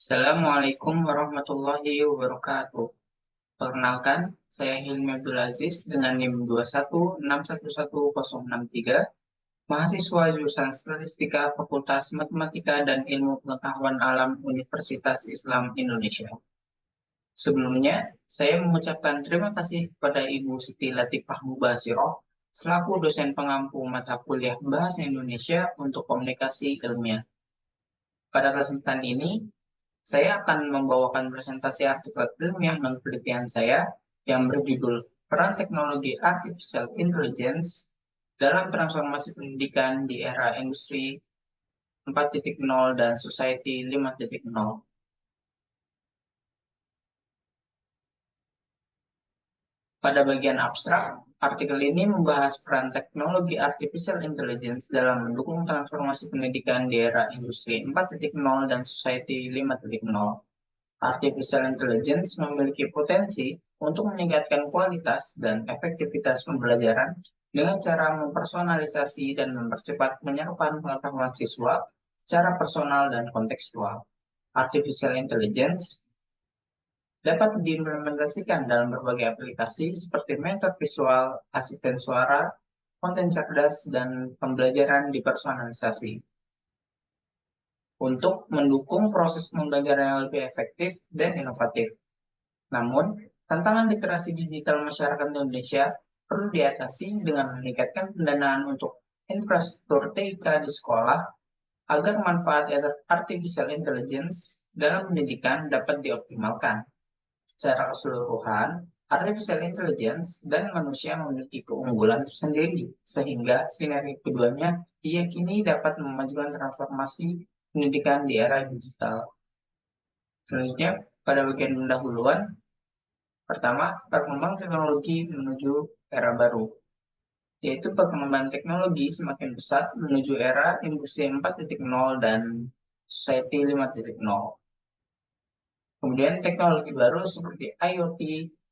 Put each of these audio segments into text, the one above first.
Assalamualaikum warahmatullahi wabarakatuh. Perkenalkan, saya Hilmi Abdul Aziz dengan NIM 216111063, mahasiswa jurusan Statistika Fakultas Matematika dan Ilmu Pengetahuan Alam Universitas Islam Indonesia. Sebelumnya, saya mengucapkan terima kasih kepada Ibu Siti Latifah Mubashiroh selaku dosen pengampu mata kuliah Bahasa Indonesia untuk Komunikasi Ilmiah. Pada kesempatan ini, saya akan membawakan presentasi artikel ilmiah penelitian saya yang berjudul Peran Teknologi Artificial Intelligence dalam Transformasi Pendidikan di Era Industri 4.0 dan Society 5.0. Pada bagian abstrak, artikel ini membahas peran teknologi artificial intelligence dalam mendukung transformasi pendidikan di era industri 4.0 dan society 5.0. Artificial intelligence memiliki potensi untuk meningkatkan kualitas dan efektivitas pembelajaran dengan cara mempersonalisasi dan mempercepat penyerapan pengetahuan siswa secara personal dan kontekstual. Artificial intelligence dapat diimplementasikan dalam berbagai aplikasi seperti mentor visual, asisten suara, konten cerdas, dan pembelajaran dipersonalisasi untuk mendukung proses pembelajaran yang lebih efektif dan inovatif. Namun, tantangan literasi digital masyarakat Indonesia perlu diatasi dengan meningkatkan pendanaan untuk infrastruktur TIK di sekolah agar manfaat artificial intelligence dalam pendidikan dapat dioptimalkan. Secara keseluruhan, artificial intelligence dan manusia memiliki keunggulan tersendiri, sehingga sinergi keduanya diyakini dapat memajukan transformasi pendidikan di era digital. Selanjutnya, pada bagian pendahuluan, pertama, perkembangan teknologi menuju era baru, yaitu perkembangan teknologi semakin pesat menuju era industri 4.0 dan society 5.0. Kemudian teknologi baru seperti IoT,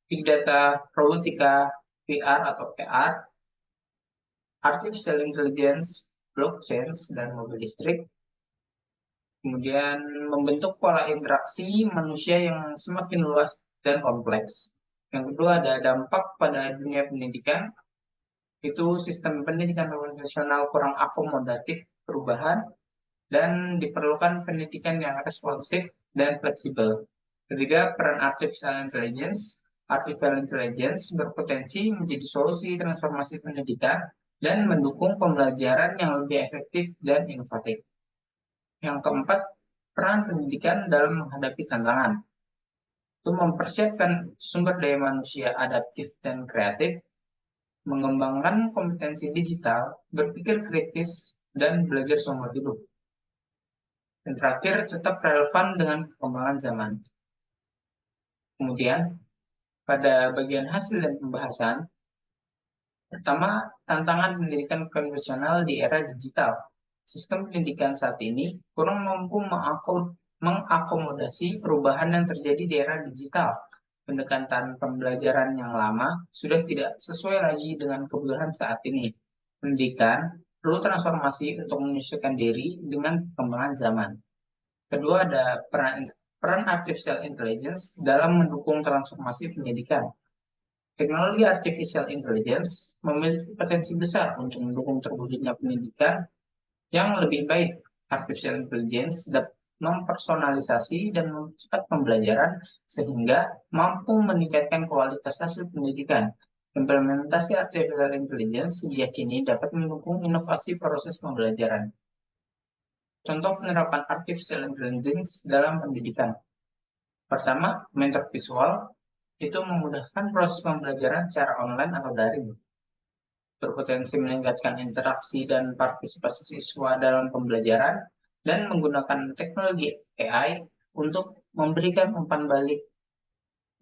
Big Data, Robotika, VR atau AR, Artificial Intelligence, Blockchain, dan mobil listrik. Kemudian membentuk pola interaksi manusia yang semakin luas dan kompleks. Yang kedua ada dampak pada dunia pendidikan, itu sistem pendidikan nasional kurang akomodatif perubahan dan diperlukan pendidikan yang responsif dan fleksibel. Ketiga, peran artificial intelligence. Artificial intelligence berpotensi menjadi solusi transformasi pendidikan dan mendukung pembelajaran yang lebih efektif dan inovatif. Yang keempat, peran pendidikan dalam menghadapi tantangan. Itu mempersiapkan sumber daya manusia adaptif dan kreatif, mengembangkan kompetensi digital, berpikir kritis, dan belajar seumur hidup. Dan terakhir, tetap relevan dengan perkembangan zaman. Kemudian, pada bagian hasil dan pembahasan, pertama, tantangan pendidikan konvensional di era digital. Sistem pendidikan saat ini kurang mampu mengakomodasi perubahan yang terjadi di era digital. Pendekatan pembelajaran yang lama sudah tidak sesuai lagi dengan kebutuhan saat ini. Pendidikan perlu transformasi untuk menyesuaikan diri dengan perkembangan zaman. Kedua, ada peran artificial intelligence dalam mendukung transformasi pendidikan. Teknologi artificial intelligence memiliki potensi besar untuk mendukung terwujudnya pendidikan yang lebih baik. Artificial intelligence dapat mempersonalisasi dan mempercepat pembelajaran sehingga mampu meningkatkan kualitas hasil pendidikan. Implementasi artificial intelligence diyakini dapat mendukung inovasi proses pembelajaran. Contoh penerapan artificial intelligence dalam pendidikan. Pertama, mentor visual itu memudahkan proses pembelajaran secara online atau daring, berpotensi meningkatkan interaksi dan partisipasi siswa dalam pembelajaran, dan menggunakan teknologi AI untuk memberikan umpan balik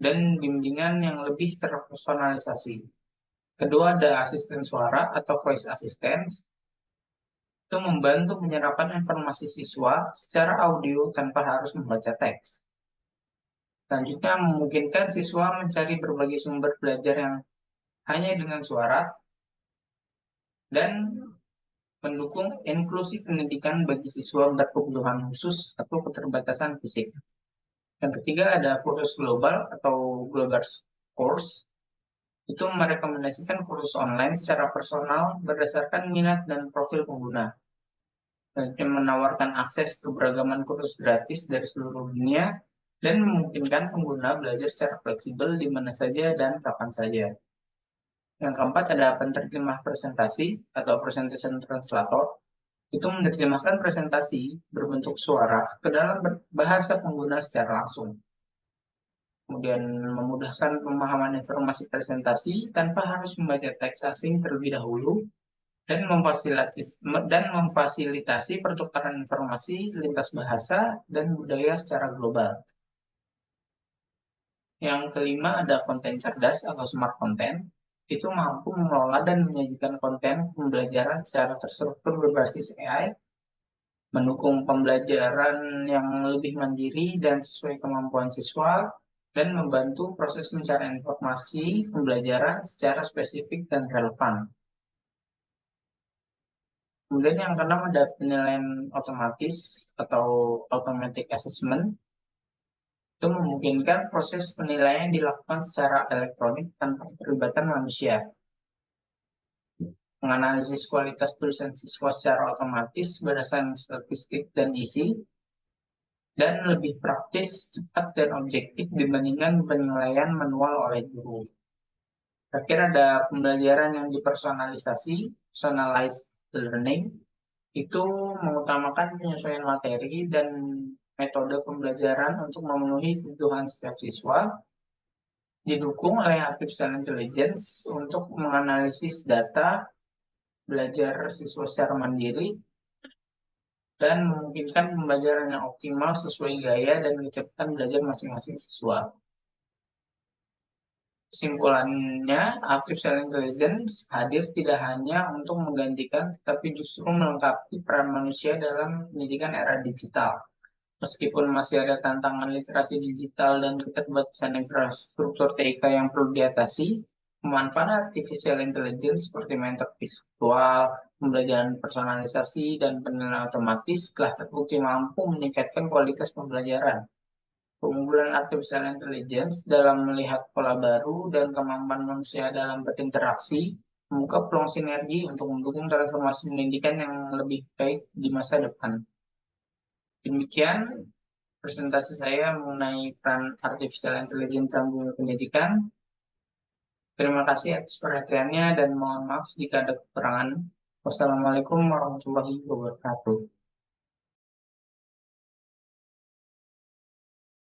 dan bimbingan yang lebih terpersonalisasi. Kedua, ada asisten suara atau voice assistance, itu membantu penyerapan informasi siswa secara audio tanpa harus membaca teks. Selanjutnya, memungkinkan siswa mencari berbagai sumber belajar yang hanya dengan suara dan mendukung inklusi pendidikan bagi siswa berkebutuhan khusus atau keterbatasan fisik. Yang ketiga ada kursus global atau global course. Itu merekomendasikan kursus online secara personal berdasarkan minat dan profil pengguna. Dan menawarkan akses ke beragaman kursus gratis dari seluruh dunia dan memungkinkan pengguna belajar secara fleksibel di mana saja dan kapan saja. Yang keempat ada penterjemah presentasi atau presentation translator. Itu menerjemahkan presentasi berbentuk suara ke dalam bahasa pengguna secara langsung. Kemudian memudahkan pemahaman informasi presentasi tanpa harus membaca teks asing terlebih dahulu dan memfasilitasi pertukaran informasi lintas bahasa dan budaya secara global. Yang kelima ada konten cerdas atau smart content. Itu mampu mengelola dan menyajikan konten pembelajaran secara terstruktur berbasis AI, mendukung pembelajaran yang lebih mandiri dan sesuai kemampuan siswa, dan membantu proses pencarian informasi pembelajaran secara spesifik dan relevan. Kemudian yang keenam ada penilaian otomatis atau automatic assessment. Itu memungkinkan proses penilaian dilakukan secara elektronik tanpa keterlibatan manusia. Menganalisis kualitas tulisan siswa secara otomatis berdasarkan statistik dan isi, dan lebih praktis, cepat, dan objektif dibandingkan penilaian manual oleh guru. Terakhir ada pembelajaran yang dipersonalisasi, personalized learning. Itu mengutamakan penyesuaian materi dan metode pembelajaran untuk memenuhi kebutuhan setiap siswa, didukung oleh artificial intelligence untuk menganalisis data, belajar siswa secara mandiri, dan memungkinkan pembelajaran yang optimal sesuai gaya dan kecepatan belajar masing-masing siswa. Kesimpulannya, artificial intelligence hadir tidak hanya untuk menggantikan, tetapi justru melengkapi peran manusia dalam pendidikan era digital. Meskipun masih ada tantangan literasi digital dan keterbatasan infrastruktur TIK yang perlu diatasi, pemanfaatan artificial intelligence seperti mentor visual, pembelajaran personalisasi, dan penilaian otomatis telah terbukti mampu meningkatkan kualitas pembelajaran. Keunggulan artificial intelligence dalam melihat pola baru dan kemampuan manusia dalam berinteraksi membuka peluang sinergi untuk mendukung transformasi pendidikan yang lebih baik di masa depan. Demikian presentasi saya mengenai peran artificial intelligence dalam dunia pendidikan. Terima kasih atas perhatiannya dan mohon maaf jika ada kekurangan. Wassalamualaikum warahmatullahi wabarakatuh.